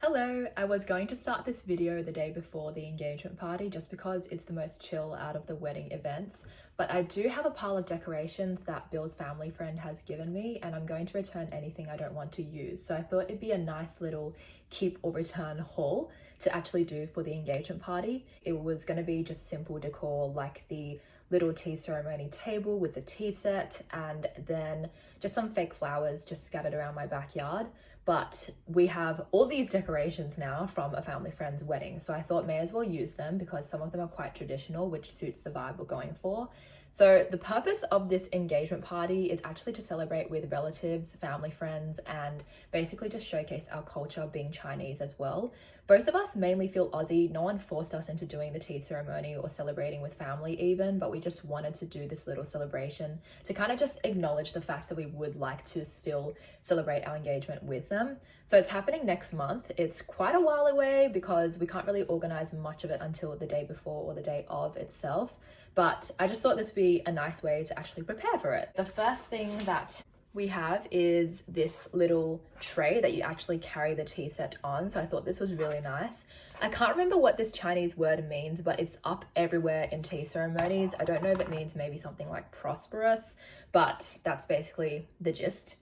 Hello, I was going to start this video the day before the engagement party just because it's the most chill out of the wedding events, but I do have a pile of decorations that Bill's family friend has given me and I'm going to return anything I don't want to use. So I thought it'd be a nice little keep or return haul to actually do for the engagement party. It was going to be just simple decor like the little tea ceremony table with the tea set and then just some fake flowers just scattered around my backyard. But we have all these decorations now from a family friend's wedding. So I thought may as well use them because some of them are quite traditional, which suits the vibe we're going for. So the purpose of this engagement party is actually to celebrate with relatives, family friends, and basically just showcase our culture being Chinese as well. Both of us mainly feel Aussie. No one forced us into doing the tea ceremony or celebrating with family even, but we just wanted to do this little celebration to kind of just acknowledge the fact that we would like to still celebrate our engagement with them. So it's happening next month. It's quite a while away because we can't really organize much of it until the day before or the day of itself. But I just thought this would be a nice way to actually prepare for it. The first thing that we have is this little tray that you actually carry the tea set on. So I thought this was really nice. I can't remember what this Chinese word means, but it's up everywhere in tea ceremonies. I don't know if it means maybe something like prosperous, but that's basically the gist.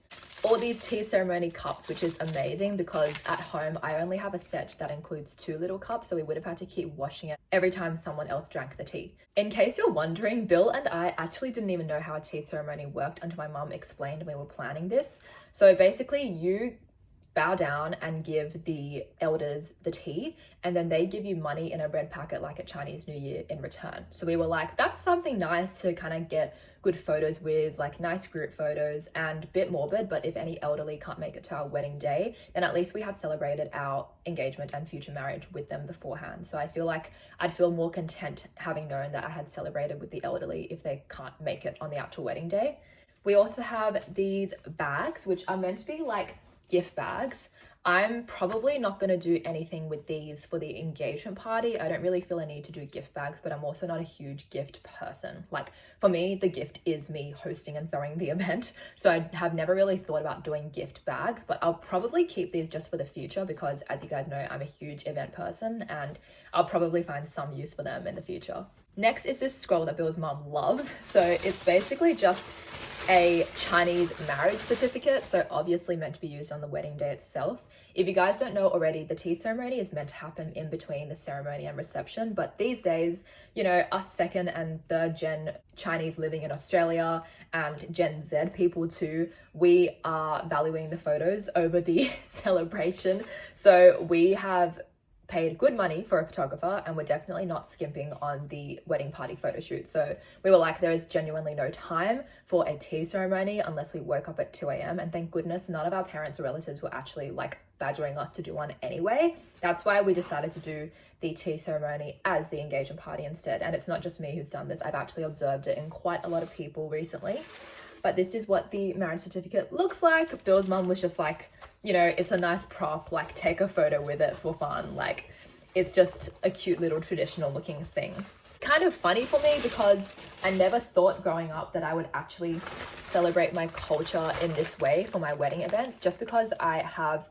All these tea ceremony cups, which is amazing because at home I only have a set that includes 2 little cups, so we would have had to keep washing it every time someone else drank the tea. In case you're wondering, Bill and I actually didn't even know how a tea ceremony worked until my mum explained when we were planning this. So basically you bow down and give the elders the tea, and then they give you money in a red packet like at Chinese New Year in return. So we were like, that's something nice to kind of get good photos with, like nice group photos, and a bit morbid, but if any elderly can't make it to our wedding day, then at least we have celebrated our engagement and future marriage with them beforehand. So I feel like I'd feel more content having known that I had celebrated with the elderly if they can't make it on the actual wedding day. We also have these bags, which are meant to be like gift bags. I'm probably not going to do anything with these for the engagement party. I don't really feel a need to do gift bags, but I'm also not a huge gift person. Like for me, the gift is me hosting and throwing the event. So I have never really thought about doing gift bags, but I'll probably keep these just for the future because as you guys know, I'm a huge event person and I'll probably find some use for them in the future. Next is this scroll that Bill's mum loves. So it's basically just a Chinese marriage certificate, so obviously meant to be used on the wedding day itself. If you guys don't know already, the tea ceremony is meant to happen in between the ceremony and reception, but these days, you know, us second and third gen Chinese living in Australia and Gen Z people too, we are valuing the photos over the celebration. So we have paid good money for a photographer and we're definitely not skimping on the wedding party photo shoot. So we were like, there is genuinely no time for a tea ceremony unless we woke up at 2 a.m. and thank goodness none of our parents or relatives were actually like badgering us to do one anyway. That's why we decided to do the tea ceremony as the engagement party instead. And it's not just me who's done this. I've actually observed it in quite a lot of people recently. But this is what the marriage certificate looks like. Bill's mum was just like, you know, it's a nice prop, like take a photo with it for fun. Like it's just a cute little traditional looking thing. Kind of funny for me because I never thought growing up that I would actually celebrate my culture in this way for my wedding events, just because I have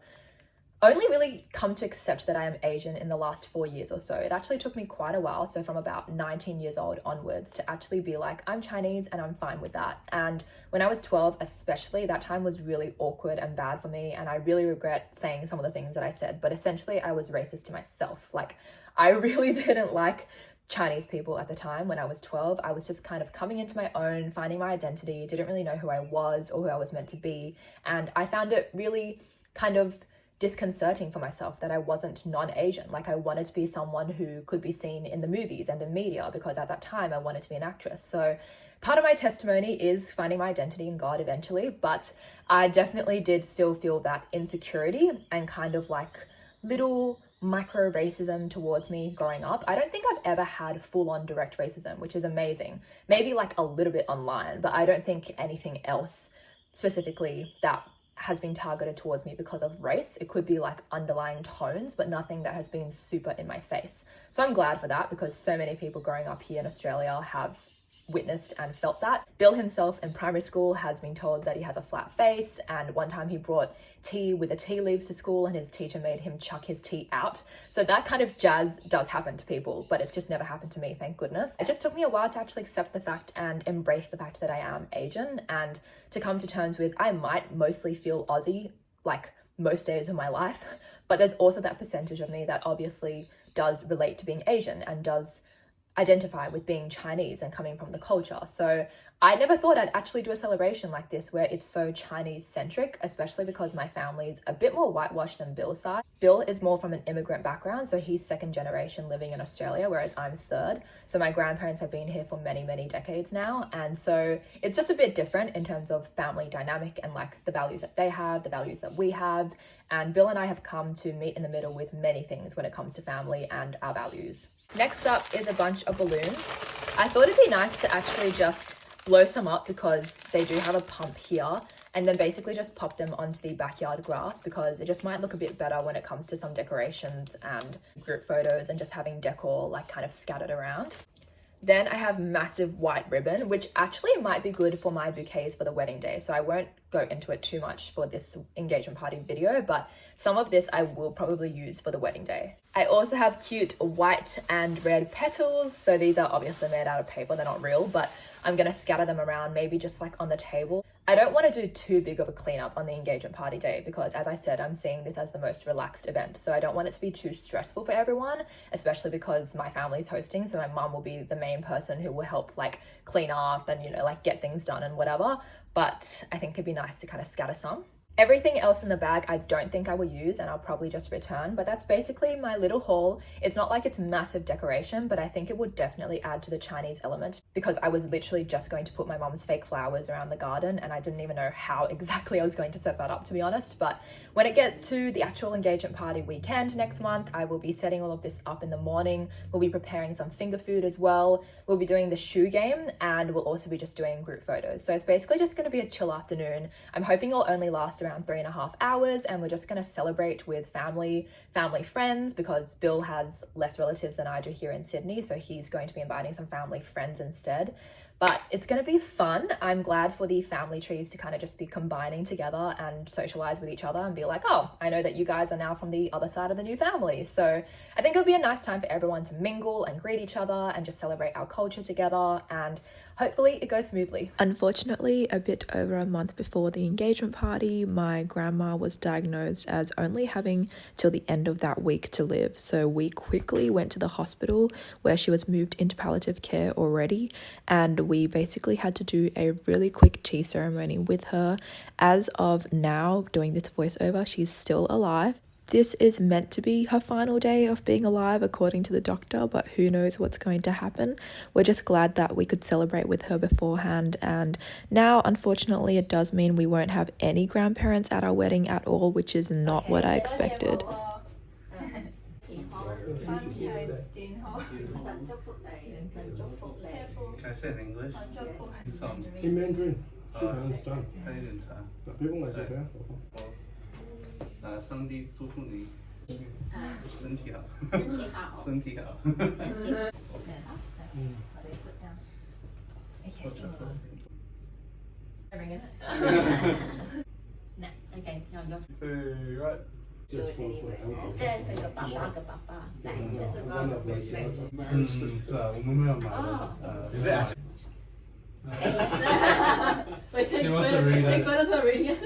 only really come to accept that I am Asian in the last 4 years or so. It actually took me quite a while, so from about 19 years old onwards, to actually be like, I'm Chinese and I'm fine with that. And when I was 12 especially, that time was really awkward and bad for me, and I really regret saying some of the things that I said, but essentially I was racist to myself. Like I really didn't like Chinese people at the time when I was 12. I was just kind of coming into my own, finding my identity, didn't really know who I was or who I was meant to be, and I found it really kind of disconcerting for myself that I wasn't non-Asian. Like I wanted to be someone who could be seen in the movies and in media because at that time I wanted to be an actress. So part of my testimony is finding my identity in God eventually, but I definitely did still feel that insecurity and kind of like little micro racism towards me growing up. I don't think I've ever had full-on direct racism, which is amazing. Maybe like a little bit online, but I don't think anything else specifically that has been targeted towards me because of race. It could be like underlying tones, but nothing that has been super in my face. So I'm glad for that because so many people growing up here in Australia have witnessed and felt that. Bill himself in primary school has been told that he has a flat face, and one time he brought tea with the tea leaves to school and his teacher made him chuck his tea out. So that kind of jazz does happen to people, but it's just never happened to me, thank goodness. It just took me a while to actually accept the fact and embrace the fact that I am Asian, and to come to terms with I might mostly feel Aussie like most days of my life, but there's also that percentage of me that obviously does relate to being Asian and does identify with being Chinese and coming from the culture. So I never thought I'd actually do a celebration like this where it's so Chinese centric, especially because my family's a bit more whitewashed than Bill's side. Bill is more from an immigrant background, so he's second generation living in Australia, whereas I'm third. So my grandparents have been here for many, many decades now. And so it's just a bit different in terms of family dynamic and like the values that they have, the values that we have. And Bill and I have come to meet in the middle with many things when it comes to family and our values. Next up is a bunch of balloons. I thought it'd be nice to actually just blow some up because they do have a pump here, and then basically just pop them onto the backyard grass because it just might look a bit better when it comes to some decorations and group photos and just having decor like kind of scattered around. Then I have massive white ribbon, which actually might be good for my bouquets for the wedding day. So I won't go into it too much for this engagement party video, but some of this I will probably use for the wedding day. I also have cute white and red petals. So these are obviously made out of paper, they're not real, but I'm gonna scatter them around, maybe just like on the table. I don't want to do too big of a cleanup on the engagement party day because, as I said, I'm seeing this as the most relaxed event. So I don't want it to be too stressful for everyone, especially because my family's hosting. So my mum will be the main person who will help like clean up and, you know, like get things done and whatever. But I think it'd be nice to kind of scatter some. Everything else in the bag I don't think I will use, and I'll probably just return, but that's basically my little haul. It's not like it's massive decoration, but I think it would definitely add to the Chinese element because I was literally just going to put my mom's fake flowers around the garden and I didn't even know how exactly I was going to set that up, to be honest. But when it gets to the actual engagement party weekend next month, I will be setting all of this up in the morning. We'll be preparing some finger food as well. We'll be doing the shoe game and we'll also be just doing group photos. So it's basically just going to be a chill afternoon. I'm hoping it'll only last around 3.5 hours and we're just going to celebrate with family friends because Bill has less relatives than I do here in Sydney, so he's going to be inviting some family friends instead. But it's going to be fun. I'm glad for the family trees to kind of just be combining together and socialize with each other and be like, oh, I know that you guys are now from the other side of the new family. So I think it'll be a nice time for everyone to mingle and greet each other and just celebrate our culture together, and hopefully it goes smoothly. Unfortunately, a bit over a month before the engagement party, my grandma was diagnosed as only having till the end of that week to live. So we quickly went to the hospital where she was moved into palliative care already, and we basically had to do a really quick tea ceremony with her. As of now, doing this voiceover, she's still alive. This is meant to be her final day of being alive according to the doctor, but who knows what's going to happen. We're just glad that we could celebrate with her beforehand, and now unfortunately it does mean we won't have any grandparents at our wedding at all, which is not what I expected. Can I say it in English? Some. In Mandarin, she can understand. 还有点长。不用来这边。上帝祝福你，身体好，身体好，身体好。Okay, now your Two, right. Just for health. 这个爸爸跟爸爸，来，这是 One of my sons. 是啊，我们没有买的。Wait, He wants to read it. photos for reading it.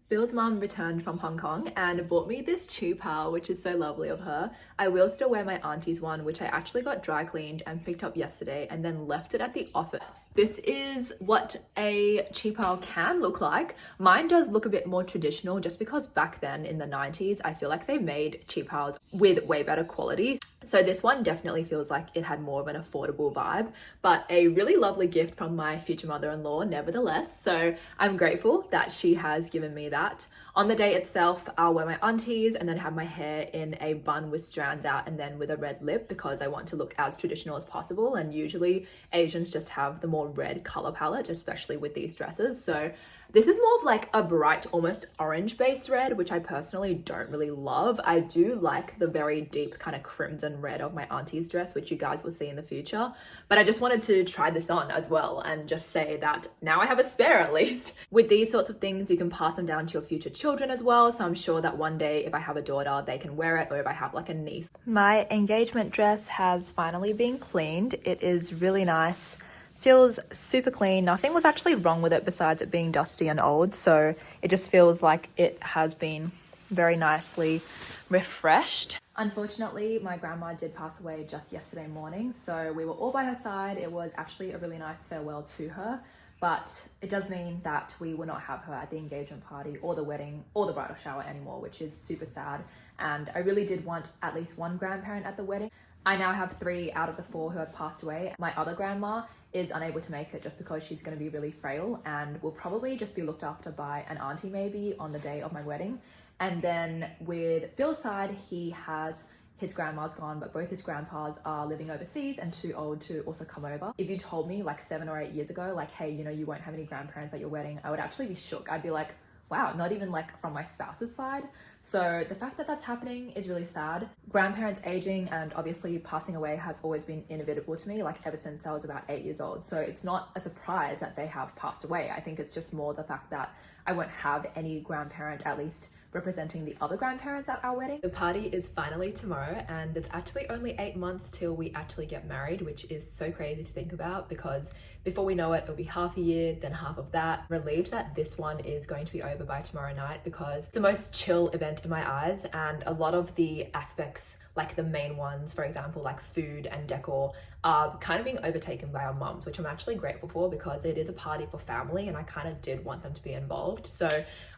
Bill's mum returned from Hong Kong and bought me this cheap towel, which is so lovely of her. I will still wear my auntie's one, which I actually got dry cleaned and picked up yesterday and then left it at the office. This is what a cheap towel can look like. Mine does look a bit more traditional just because back then in the 90s, I feel like they made cheap towels with way better quality. So this one definitely feels like it had more of an affordable vibe, but a really lovely gift from my future mother-in-law nevertheless. So I'm grateful that she has given me that. On the day itself, I'll wear my auntie's and then have my hair in a bun with strands out and then with a red lip because I want to look as traditional as possible. And usually Asians just have the more red color palette, especially with these dresses. So This is more of like a bright, almost orange based red, which I personally don't really love. I do like the very deep kind of crimson red of my auntie's dress, which you guys will see in the future. But I just wanted to try this on as well and just say that now I have a spare at least. With these sorts of things, you can pass them down to your future children as well. So I'm sure that one day if I have a daughter, they can wear it, or if I have like a niece. My engagement dress has finally been cleaned. It is really nice. Feels super clean. Nothing was actually wrong with it besides it being dusty and old. So it just feels like it has been very nicely refreshed. Unfortunately, my grandma did pass away just yesterday morning. So we were all by her side. It was actually a really nice farewell to her. But it does mean that we will not have her at the engagement party or the wedding or the bridal shower anymore, which is super sad. And I really did want at least one grandparent at the wedding. I now have 3 out of the 4 who have passed away. My other grandma is unable to make it just because she's going to be really frail and will probably just be looked after by an auntie maybe on the day of my wedding. And then with Bill's side, his grandma's gone, but both his grandpas are living overseas and too old to also come over. If you told me like 7 or 8 years ago, like, hey, you know, you won't have any grandparents at your wedding, I would actually be shook. I'd be like, wow, not even like from my spouse's side. So the fact that that's happening is really sad. Grandparents aging and obviously passing away has always been inevitable to me, like ever since I was about 8 years old. So it's not a surprise that they have passed away. I think it's just more the fact that I won't have any grandparent, at least representing the other grandparents at our wedding. The party is finally tomorrow, and it's actually only 8 months till we actually get married, which is so crazy to think about because before we know it, it'll be half a year, then half of that. Relieved that this one is going to be over by tomorrow night because it's the most chill event in my eyes, and a lot of the aspects, like the main ones, for example, like food and decor, are kind of being overtaken by our mums, which I'm actually grateful for because it is a party for family and I kind of did want them to be involved. So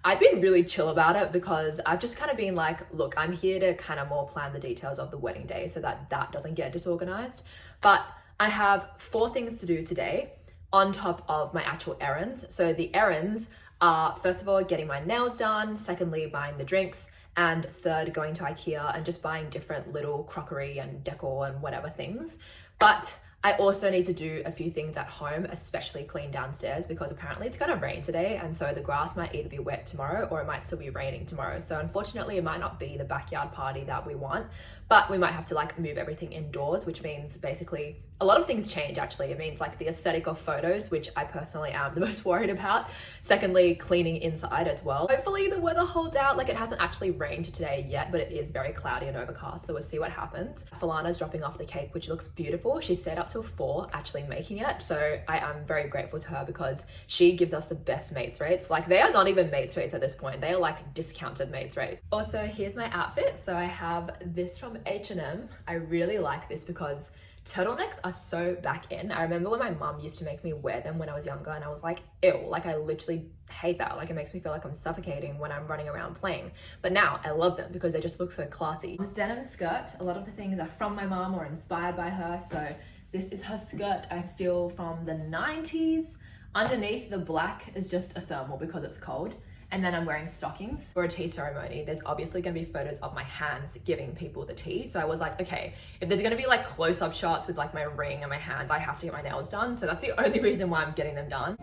I've been really chill about it because I've just kind of been like, look, I'm here to kind of more plan the details of the wedding day so that that doesn't get disorganized. But I have 4 things to do today on top of my actual errands. So the errands are, first of all, getting my nails done, secondly, buying the drinks, and third, going to IKEA and just buying different little crockery and decor and whatever things. But I also need to do a few things at home, especially clean downstairs because apparently it's gonna rain today, and so the grass might either be wet tomorrow or it might still be raining tomorrow. So unfortunately it might not be the backyard party that we want, but we might have to like move everything indoors, which means basically a lot of things change actually. It means like the aesthetic of photos, which I personally am the most worried about. Secondly, cleaning inside as well. Hopefully the weather holds out. Like it hasn't actually rained today yet, but it is very cloudy and overcast, so we'll see what happens. Falana's dropping off the cake, which looks beautiful. She stayed up till 4 actually making it, so I am very grateful to her because she gives us the best mates rates. Like they are not even mates rates at this point, they are like discounted mates rates. Also, here's my outfit. So I have this from H&M. I really like this because turtlenecks are so back in. I remember when my mum used to make me wear them when I was younger and I was like, ew, like I literally hate that. Like it makes me feel like I'm suffocating when I'm running around playing. But now I love them because they just look so classy. This denim skirt, a lot of the things are from my mum or inspired by her. So this is her skirt, I feel, from the 90s. Underneath the black is just a thermal because it's cold. And then I'm wearing stockings. For a tea ceremony, there's obviously gonna be photos of my hands giving people the tea. So I was like, okay, if there's gonna be like close-up shots with like my ring and my hands, I have to get my nails done. So that's the only reason why I'm getting them done.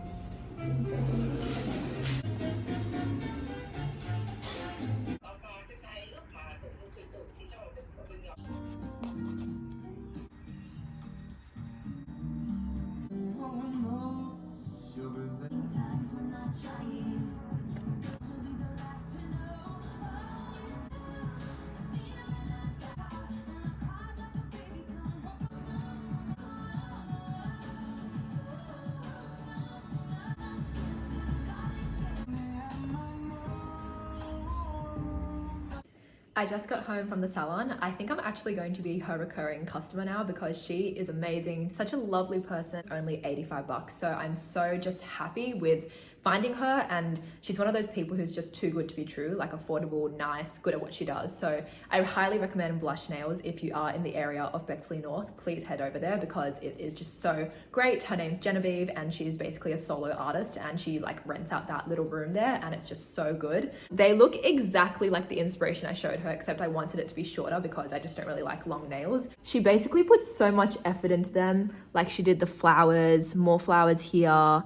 I just got home from the salon. I think I'm actually going to be her recurring customer now because she is amazing, such a lovely person, only 85 bucks. So I'm so just happy with finding her, and she's one of those people who's just too good to be true, like affordable, nice, good at what she does. So I highly recommend Blush Nails. If you are in the area of Bexley North, please head over there because it is just so great. Her name's Genevieve and she's basically a solo artist and she like rents out that little room there and it's just so good. They look exactly like the inspiration I showed her, except I wanted it to be shorter because I just don't really like long nails. She basically puts so much effort into them. Like she did the flowers, more flowers here,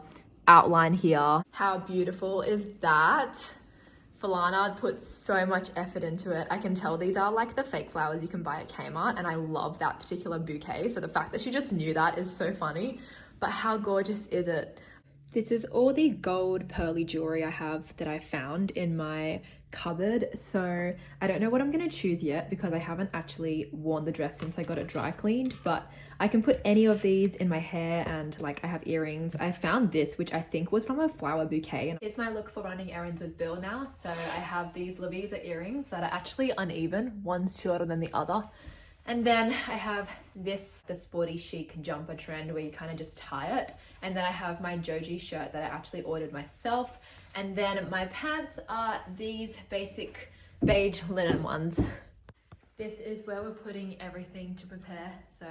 outline here. How beautiful is that? Falana put so much effort into it. I can tell these are like the fake flowers you can buy at Kmart, and I love that particular bouquet. So the fact that she just knew that is so funny. But how gorgeous is it? This is all the gold pearly jewelry I have that I found in my cupboard. So I don't know what I'm gonna choose yet because I haven't actually worn the dress since I got it dry cleaned, but I can put any of these in my hair, and like I have earrings. I found this, which I think was from a flower bouquet. It's my look for running errands with Bill now. So I have these Lavisa earrings that are actually uneven. One's shorter than the other. And then I have this, the sporty chic jumper trend where you kind of just tie it. And then I have my Joji shirt that I actually ordered myself. And then my pants are these basic beige linen ones. This is where we're putting everything to prepare. So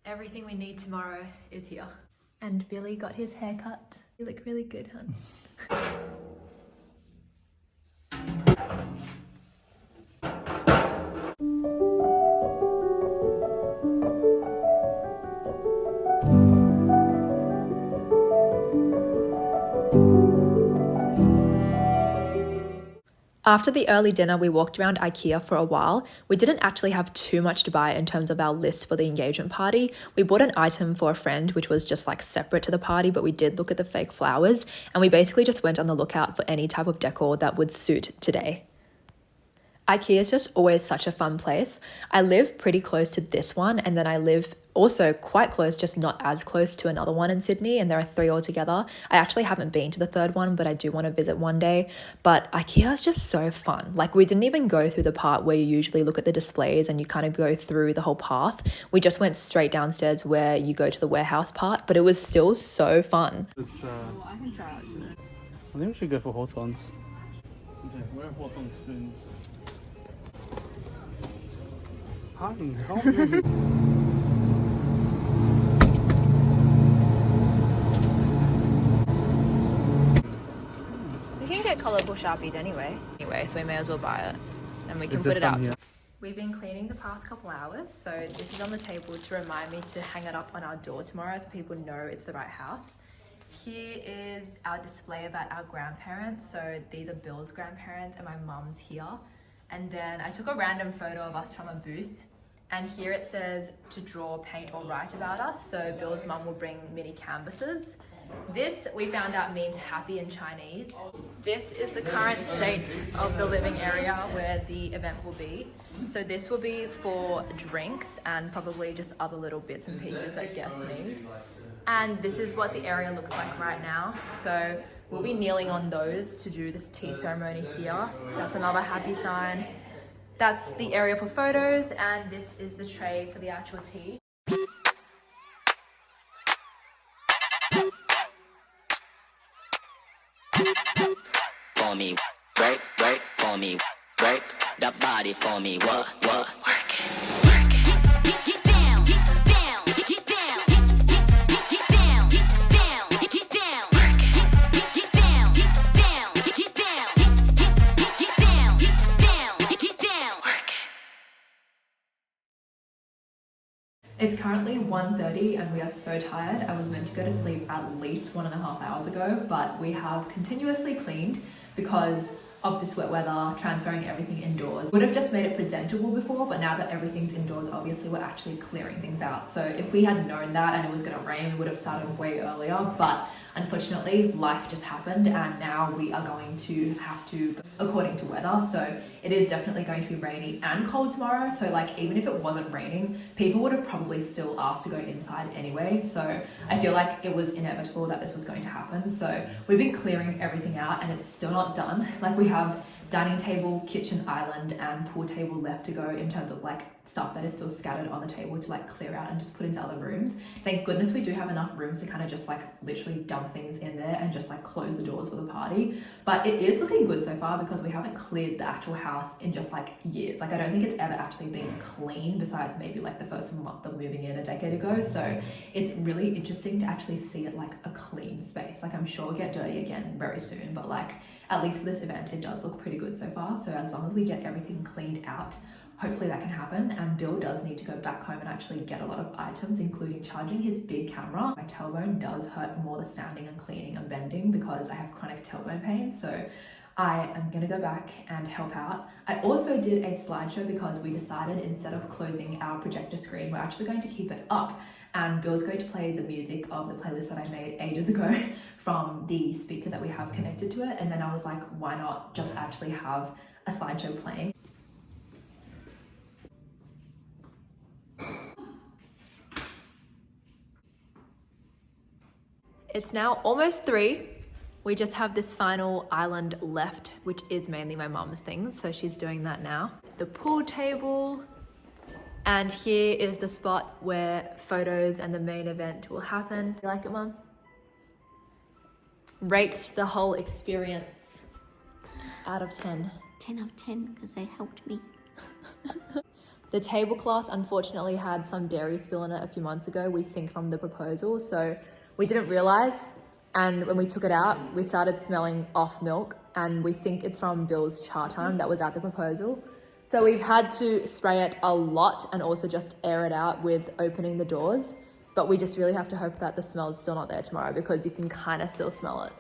everything we need tomorrow is here. And Billy got his hair cut. You look really good, hun. After the early dinner, we walked around IKEA for a while. We didn't actually have too much to buy in terms of our list for the engagement party. We bought an item for a friend, which was just like separate to the party, but we did look at the fake flowers, and we basically just went on the lookout for any type of decor that would suit today. IKEA is just always such a fun place. I live pretty close to this one, and then I live also quite close, just not as close, to another one in Sydney, and there are 3 altogether. I actually haven't been to the 3rd one, but I do want to visit one day. But IKEA is just so fun. Like, we didn't even go through the part where you usually look at the displays and you kind of go through the whole path. We just went straight downstairs where you go to the warehouse part, but it was still so fun. It's, I can try actually. I think we should go for hawthorns. Okay, where are hawthorn spoons? Hun, help me. We can get colourful Sharpies anyway, so we may as well buy it. And we can put it out. We've been cleaning the past couple hours, so this is on the table to remind me to hang it up on our door tomorrow so people know it's the right house. Here is our display about our grandparents. So these are Bill's grandparents and my mum's here. And then I took a random photo of us from a booth. And here it says to draw, paint or write about us. So Bill's mum will bring mini canvases. This, we found out, means happy in Chinese. This is the current state of the living area where the event will be. So this will be for drinks and probably just other little bits and pieces that guests need. And this is what the area looks like right now. So we'll be kneeling on those to do this tea ceremony here. That's another happy sign. That's the area for photos, and this is the tray for the actual tea. For me, work, work, for me, work, the body for me, work, work, work it, work it, get down, get down, get down, get down, get down, get down, work it, get down, get down, get down, get down, get down, work it. It's currently 1:30 and we are so tired. I was meant to go to sleep at least 1.5 hours ago, but we have continuously cleaned because of this wet weather, transferring everything indoors. Would have just made it presentable before, but now that everything's indoors, obviously we're actually clearing things out. So if we had known that and it was gonna rain, we would have started way earlier, but unfortunately life just happened and now we are going to have to go according to weather. So it is definitely going to be rainy and cold tomorrow. So like, even if it wasn't raining, people would have probably still asked to go inside anyway. So I feel like it was inevitable that this was going to happen. So we've been clearing everything out and it's still not done. Like, we have dining table, kitchen island and pool table left to go in terms of like stuff that is still scattered on the table to like clear out and just put into other rooms. Thank goodness we do have enough rooms to kind of just like literally dump things in there and just like close the doors for the party. But it is looking good so far because we haven't cleared the actual house in just like years. Like, I don't think it's ever actually been clean besides maybe like the first month of moving in a decade ago. So it's really interesting to actually see it like a clean space. Like, I'm sure it'll get dirty again very soon, but like, at least for this event, it does look pretty good so far. So as long as we get everything cleaned out, hopefully that can happen. And Bill does need to go back home and actually get a lot of items, including charging his big camera. My tailbone does hurt from all the standing and cleaning and bending because I have chronic tailbone pain. So I am gonna go back and help out. I also did a slideshow because we decided instead of closing our projector screen, we're actually going to keep it up. And Bill's going to play the music of the playlist that I made ages ago from the speaker that we have connected to it. And then I was like, why not just actually have a slideshow playing? It's now almost 3. We just have this final island left, which is mainly my mum's things. So she's doing that now. The pool table. And here is the spot where photos and the main event will happen. You like it, Mum? Rate the whole experience out of 10. 10 out of 10 because they helped me. The tablecloth unfortunately had some dairy spill in it a few months ago, we think from the proposal. So we didn't realize. And when we took it out, we started smelling off milk. And we think it's from Bill's char time that was at the proposal. So we've had to spray it a lot and also just air it out with opening the doors. But we just really have to hope that the smell is still not there tomorrow because you can kind of still smell it.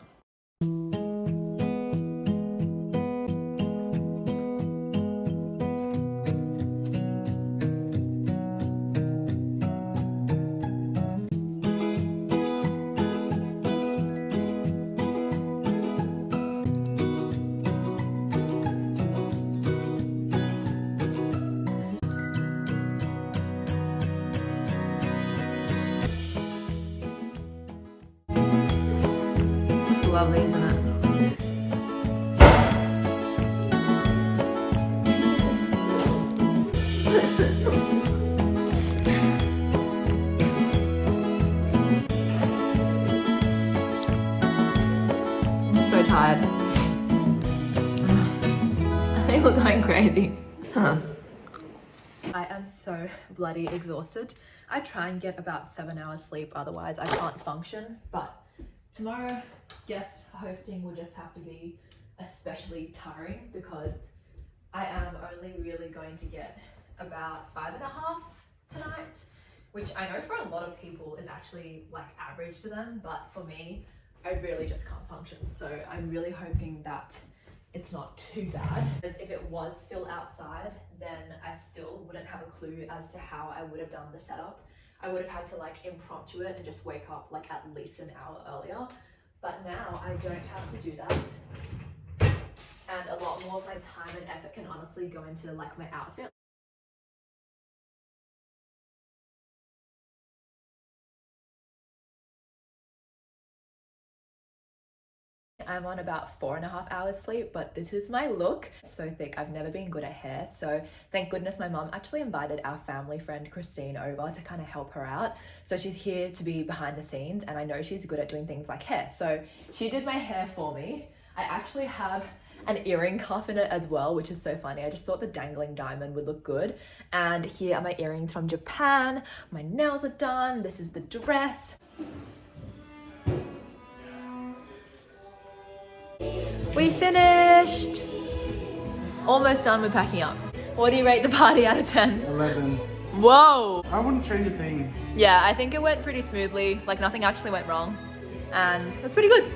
Lovely, isn't it? I'm so tired. I think we're going crazy. I am so bloody exhausted. I try and get about 7 hours sleep, otherwise I can't function, but tomorrow, guest hosting will just have to be especially tiring because I am only really going to get about 5.5 tonight, which I know for a lot of people is actually like average to them, but for me, I really just can't function. So I'm really hoping that it's not too bad. Because if it was still outside, then I still wouldn't have a clue as to how I would have done the setup. I would have had to like impromptu it and just wake up like at least an hour earlier. But now I don't have to do that. And a lot more of my time and effort can honestly go into like my outfit. I'm on about 4.5 hours sleep, but this is my look. So thick. I've never been good at hair. So thank goodness my mum actually invited our family friend Christine over to kind of help her out. So she's here to be behind the scenes and I know she's good at doing things like hair. So she did my hair for me. I actually have an earring cuff in it as well, which is so funny. I just thought the dangling diamond would look good. And here are my earrings from Japan. My nails are done. This is the dress. We finished! Almost done with packing up. What do you rate the party out of 10? 11. Whoa! I wouldn't change a thing. Yeah, I think it went pretty smoothly. Like nothing actually went wrong. And it was pretty good.